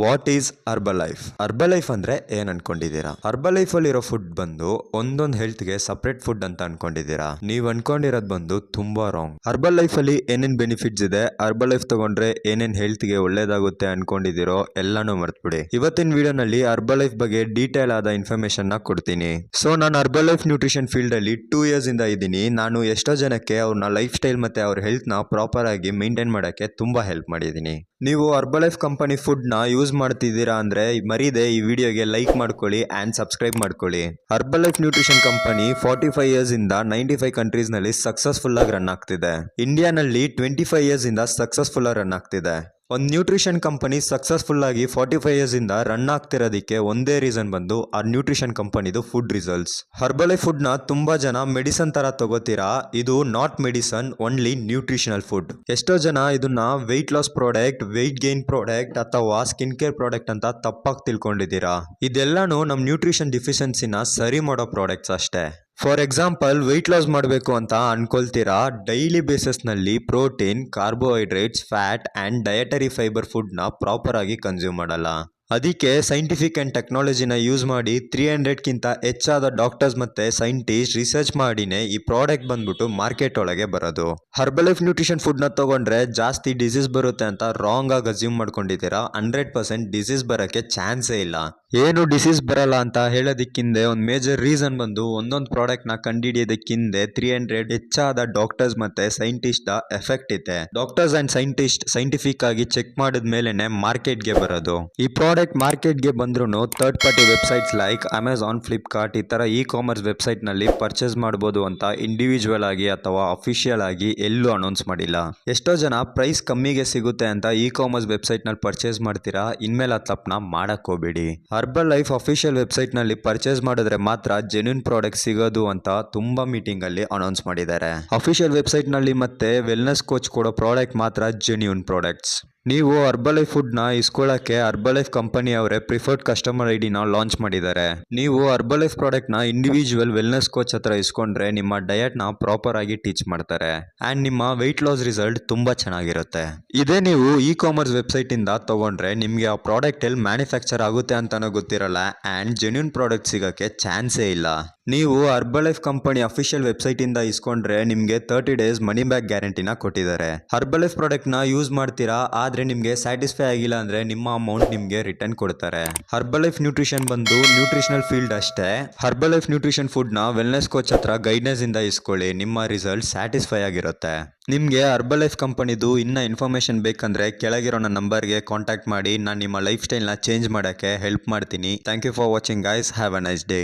What is Herbalife? Herbalife ಅಂದ್ರೆ ಏನ್ ಅನ್ಕೊಂಡಿದ್ದೀರಾ? Herbalife ಅಲ್ಲಿರೋ ಫುಡ್ ಬಂದು ಒಂದೊಂದು ಹೆಲ್ತ್ ಗೆ ಸಪರೇಟ್ ಫುಡ್ ಅಂತ ಅನ್ಕೊಂಡಿದ್ದೀರಾ? ನೀವ್ ಅನ್ಕೊಂಡಿರೋದ್ ಬಂದು ತುಂಬಾ ರಾಂಗ್. ಹರ್ಬಲೈಫ್ ಅಲ್ಲಿ ಏನೇನ್ ಬೆನಿಫಿಟ್ಸ್ ಇದೆ, ಹರ್ಬಲೈಫ್ ತಗೊಂಡ್ರೆ ಏನೇನ್ ಹೆಲ್ತ್ ಗೆ ಒಳ್ಳೇದಾಗುತ್ತೆ ಅನ್ಕೊಂಡಿದಿರೋ ಎಲ್ಲಾನು ಮರ್ತ್ಬಿಡಿ. ಇವತ್ತಿನ ವಿಡಿಯೋನಲ್ಲಿ ಹರ್ಬಲೈಫ್ ಬಗ್ಗೆ ಡೀಟೇಲ್ ಆದ ಇನ್ಫಾರ್ಮೇಶನ್ ನ ಕೊಡ್ತೀನಿ. ಸೊ ನಾನು ಹರ್ಬಲೈಫ್ ನ್ಯೂಟ್ರಿಷನ್ ಫೀಲ್ಡ್ ಅಲ್ಲಿ 2 years ಇಂದ ಇದ್ದೀನಿ. ನಾನು ಎಷ್ಟೋ ಜನಕ್ಕೆ ಅವ್ರನ್ನ ಲೈಫ್ ಸ್ಟೈಲ್ ಮತ್ತೆ ಅವ್ರ ಹೆಲ್ತ್ ನ ಪ್ರಾಪರ್ ಆಗಿ ಮೇಂಟೈನ್ ಮಾಡಕ್ಕೆ ತುಂಬಾ ಹೆಲ್ಪ್ ಮಾಡಿದೀನಿ. ನೀವು ಹರ್ಬಲೈಫ್ ಕಂಪನಿ ಫುಡ್ ನ ಯೂಸ್ ಮಾಡ್ತಿದ್ದೀರಾ ಅಂದ್ರೆ ಮರೀದೆ ಈ ವಿಡಿಯೋಗೆ ಲೈಕ್ ಮಾಡ್ಕೊಳ್ಳಿ ಅಂಡ್ ಸಬ್ಸ್ಕ್ರೈಬ್ ಮಾಡ್ಕೊಳ್ಳಿ. ಹರ್ಬಲೈಫ್ ನ್ಯೂಟ್ರಿಷನ್ ಕಂಪನಿ 45 years ಇಂದ 95 ಕಂಟ್ರೀಸ್ ನಲ್ಲಿ ಸಕ್ಸಸ್ಫುಲ್ ಆಗಿ ರನ್ ಆಗ್ತಿದೆ. ಇಂಡಿಯಾನಲ್ಲಿ 25 years ಇಂದ ಸಕ್ಸಸ್ಫುಲ್ ಆಗಿ ರನ್ ಆಗ್ತಿದೆ. ಒಂದು ನ್ಯೂಟ್ರಿಷನ್ ಕಂಪನಿ ಸಕ್ಸಸ್ಫುಲ್ ಆಗಿ 45 years ಇಂದ ರನ್ ಆಗ್ತಿರೋದಕ್ಕೆ ಒಂದೇ ರೀಸನ್ ಬಂದು ಆ ನ್ಯೂಟ್ರಿಷನ್ ಕಂಪನಿದು ಫುಡ್ ರಿಸಲ್ಟ್ಸ್. ಹರ್ಬಲೈಫ್ ಫುಡ್ ನ ತುಂಬಾ ಜನ ಮೆಡಿಸನ್ ತರ ತಗೋತೀರಾ. ಇದು not medicine, only nutritional food. ಎಷ್ಟೋ ಜನ ಇದನ್ನ weight loss product, weight gain product ಅಥವಾ ಸ್ಕಿನ್ ಕೇರ್ ಪ್ರಾಡಕ್ಟ್ ಅಂತ ತಪ್ಪಾಗಿ ತಿಳ್ಕೊಂಡಿದ್ದೀರಾ. ಇದೆಲ್ಲಾನು ನಮ್ ನ್ಯೂಟ್ರಿಷನ್ ಡಿಫಿಷಿಯನ್ಸಿನ ಸರಿ ಮಾಡೋ ಪ್ರಾಡಕ್ಟ್ಸ್ ಅಷ್ಟೇ. ಫಾರ್ ಎಕ್ಸಾಂಪಲ್, ವೆಯ್ಟ್ ಲಾಸ್ ಮಾಡಬೇಕು ಅಂತ ಅನ್ಕೊಳ್ತೀರಾ. ಡೈಲಿ ಬೇಸಿಸ್ ನಲ್ಲಿ protein, carbohydrates, fat and dietary fibre food ನ ಪ್ರಾಪರ್ ಆಗಿ ಕನ್ಸ್ಯೂಮ್ ಮಾಡಲ್ಲ. ಅದಕ್ಕೆ ಸೈಂಟಿಫಿಕ್ ಅಂಡ್ ಟೆಕ್ನಾಲಜಿನ ಯೂಸ್ ಮಾಡಿ 300ಕ್ಕಿಂತ ಹೆಚ್ಚಾದ ಡಾಕ್ಟರ್ಸ್ ಮತ್ತೆ ಸೈಂಟಿಸ್ಟ್ ರಿಸರ್ಚ್ ಮಾಡಿನೇ ಈ ಪ್ರಾಡಕ್ಟ್ ಬಂದ್ಬಿಟ್ಟು ಮಾರ್ಕೆಟ್ ಒಳಗೆ ಬರೋದು. ಹರ್ಬಲೈಫ್ ನ್ಯೂಟ್ರಿಷನ್ ಫುಡ್ ನ ತಗೊಂಡ್ರೆ ಜಾಸ್ತಿ ಡಿಸೀಸ್ ಬರುತ್ತೆ ಅಂತ ರಾಂಗ್ ಆಗಿ ಅಸ್ಯೂಮ್ ಮಾಡ್ಕೊಂಡಿದ್ದೀರಾ. 100% ಡಿಸೀಸ್ ಬರಕ್ಕೆ ಚಾನ್ಸೇ ಇಲ್ಲ. ಏನು ಡಿಸೀಸ್ ಬರಲ್ಲ ಅಂತ ಹೇಳೋದಕ್ಕಿಂದೆ ಒಂದು ಮೇಜರ್ ರೀಸನ್ ಬಂದು ಒಂದೊಂದು ಪ್ರಾಡಕ್ಟ್ ನ ಕಂಡುಹಿಡಿಯೋದಕ್ಕಿಂದೆ 300 ಹೆಚ್ಚಾದ ಡಾಕ್ಟರ್ಸ್ ಮತ್ತೆ ಸೈಂಟಿಸ್ಟ್ ಎಫೆಕ್ಟ್ ಇದೆ. ಡಾಕ್ಟರ್ಸ್ ಅಂಡ್ ಸೈಂಟಿಸ್ಟ್ ಸೈಂಟಿಫಿಕ್ ಆಗಿ ಚೆಕ್ ಮಾಡಿದ ಮೇಲೆನೆ ಮಾರ್ಕೆಟ್ಗೆ ಬರೋದು. ಈ ಪ್ರಾಡಕ್ಟ್ ಮಾರ್ಕೆಟ್ಗೆ ಬಂದ್ರೂ third party websites like Amazon, Flipkart ಈ ತರ ಇ ಕಾಮರ್ಸ್ ವೆಬ್ಸೈಟ್ ನಲ್ಲಿ ಪರ್ಚೇಸ್ ಮಾಡಬಹುದು ಅಂತ ಇಂಡಿವಿಜುವಲ್ ಆಗಿ ಅಥವಾ ಅಫಿಷಿಯಲ್ ಆಗಿ ಎಲ್ಲೂ ಅನೌನ್ಸ್ ಮಾಡಿಲ್ಲ. ಎಷ್ಟೋ ಜನ ಪ್ರೈಸ್ ಕಮ್ಮಿಗೆ ಸಿಗುತ್ತೆ ಅಂತ ಇ ಕಾಮರ್ಸ್ ವೆಬ್ಸೈಟ್ ನಲ್ಲಿ ಪರ್ಚೇಸ್ ಮಾಡ್ತೀರಾ. ಇನ್ಮೇಲೆ ಆ ತಪ್ಪನ ಮಾಡಕ್ ಹೋಗ್ಬೇಡಿ. ಹರ್ಬಲೈಫ್ ಅಫಿಷಿಯಲ್ ವೆಬ್ಸೈಟ್ ನಲ್ಲಿ ಪರ್ಚೇಸ್ ಮಾಡಿದ್ರೆ ಮಾತ್ರ ಜೆನ್ಯೂನ್ ಪ್ರಾಡಕ್ಟ್ ಸಿಗೋದು ಅಂತ ತುಂಬಾ ಮೀಟಿಂಗ್ ಅಲ್ಲಿ ಅನೌನ್ಸ್ ಮಾಡಿದ್ದಾರೆ. ಅಫಿಷಿಯಲ್ ವೆಬ್ಸೈಟ್ ನಲ್ಲಿ ಮತ್ತೆ ವೆಲ್ನೆಸ್ ಕೋಚ್ ಕೊಡೋ ಪ್ರಾಡಕ್ಟ್ ಮಾತ್ರ ಜೆನ್ಯೂನ್ ಪ್ರಾಡಕ್ಟ್ಸ್. ನೀವು ಹರ್ಬಲೈಫ್ ಫುಡ್ ನ ಇಸ್ಕೊಳ್ಳಕ್ಕೆ ಹರ್ಬಲೈಫ್ ಕಂಪನಿ ಅವರೇ ಪ್ರಿಫರ್ಡ್ ಕಸ್ಟಮರ್ ಐಡಿ ನ ಲಾಂಚ್ ಮಾಡಿದ್ದಾರೆ. ನೀವು ಹರ್ಬಲೈಫ್ ಪ್ರಾಡಕ್ಟ್ ನ ಇಂಡಿವಿಜುವಲ್ ವೆಲ್ನೆಸ್ ಕೋಚ್ ಹತ್ರ ಇಸ್ಕೊಂಡ್ರೆ ನಿಮ್ಮ ಡಯಟ್ ನ ಪ್ರಾಪರ್ ಆಗಿ ಟೀಚ್ ಮಾಡ್ತಾರೆ ಅಂಡ್ ನಿಮ್ಮ ವೆಯ್ಟ್ ಲಾಸ್ ರಿಸಲ್ಟ್ ತುಂಬಾ ಚೆನ್ನಾಗಿರುತ್ತೆ. ಇದೇ ನೀವು ಇ ಕಾಮರ್ಸ್ ವೆಬ್ಸೈಟ್ ಇಂದ ತಗೊಂಡ್ರೆ ನಿಮ್ಗೆ ಆ ಪ್ರಾಡಕ್ಟ್ ಎಲ್ಲಿ ಮ್ಯಾನುಫ್ಯಾಕ್ಚರ್ ಆಗುತ್ತೆ ಅಂತಾನೂ ಗೊತ್ತಿರಲ್ಲ ಅಂಡ್ ಜೆನ್ಯೂನ್ ಪ್ರಾಡಕ್ಟ್ ಸಿಗಕ್ಕೆ ಚಾನ್ಸೇ ಇಲ್ಲ. ನೀವು ಹರ್ಬಲೈಫ್ ಕಂಪನಿ ಅಫಿಷಿಯಲ್ ವೆಬ್ಸೈಟ್ ಇಂದ ಇಸ್ಕೊಂಡ್ರೆ ನಿಮ್ಗೆ 30 days ಮನಿ ಬ್ಯಾಕ್ ಗ್ಯಾರಂಟಿನ ಕೊಟ್ಟಿದ್ದಾರೆ. ಹರ್ಬಲೈಫ್ ಪ್ರಾಡಕ್ಟ್ ನ ಯೂಸ್ ಮಾಡ್ತೀರಾ, ಆದ್ರೆ ನಿಮ್ಗೆ ಸ್ಯಾಟಿಸ್ಫೈ ಆಗಿಲ್ಲ ಅಂದ್ರೆ ನಿಮ್ಮ ಅಮೌಂಟ್ ನಿಮ್ಗೆ ರಿಟರ್ನ್ ಕೊಡ್ತಾರೆ. ಹರ್ಬಲೈಫ್ ನ್ಯೂಟ್ರಿಷನ್ ಬಂದು ನ್ಯೂಟ್ರಿಷನಲ್ ಫೀಲ್ಡ್ ಅಷ್ಟೇ. ಹರ್ಬಲೈಫ್ ನ್ಯೂಟ್ರಿಷನ್ ಫುಡ್ ನ ವೆಲ್ನೆಸ್ ಕೋಚ್ ಹತ್ರ ಗೈಡೆನ್ಸ್ ಇಂದ ಇಸ್ಕೊಳ್ಳಿ. ನಿಮ್ಮ ರಿಸಲ್ಟ್ ಸ್ಯಾಟಿಸ್ಫೈ ಆಗಿರುತ್ತೆ. ನಿಮ್ಗೆ ಹರ್ಬಲೈಫ್ ಕಂಪನಿದು ಇನ್ನ ಇನ್ಫಾರ್ಮೇಶನ್ ಬೇಕಂದ್ರೆ ಕೆಳಗಿರೋ ನನ್ನ ನಂಬರ್ಗೆ ಕಾಂಟ್ಯಾಕ್ಟ್ ಮಾಡಿ. ನಾನು ನಿಮ್ಮ ಲೈಫ್ ಸ್ಟೈಲ್ ನ ಚೇಂಜ್ ಮಾಡಕ್ಕೆ ಹೆಲ್ಪ್ ಮಾಡ್ತೀನಿ. Thank you for watching guys. Have a nice day.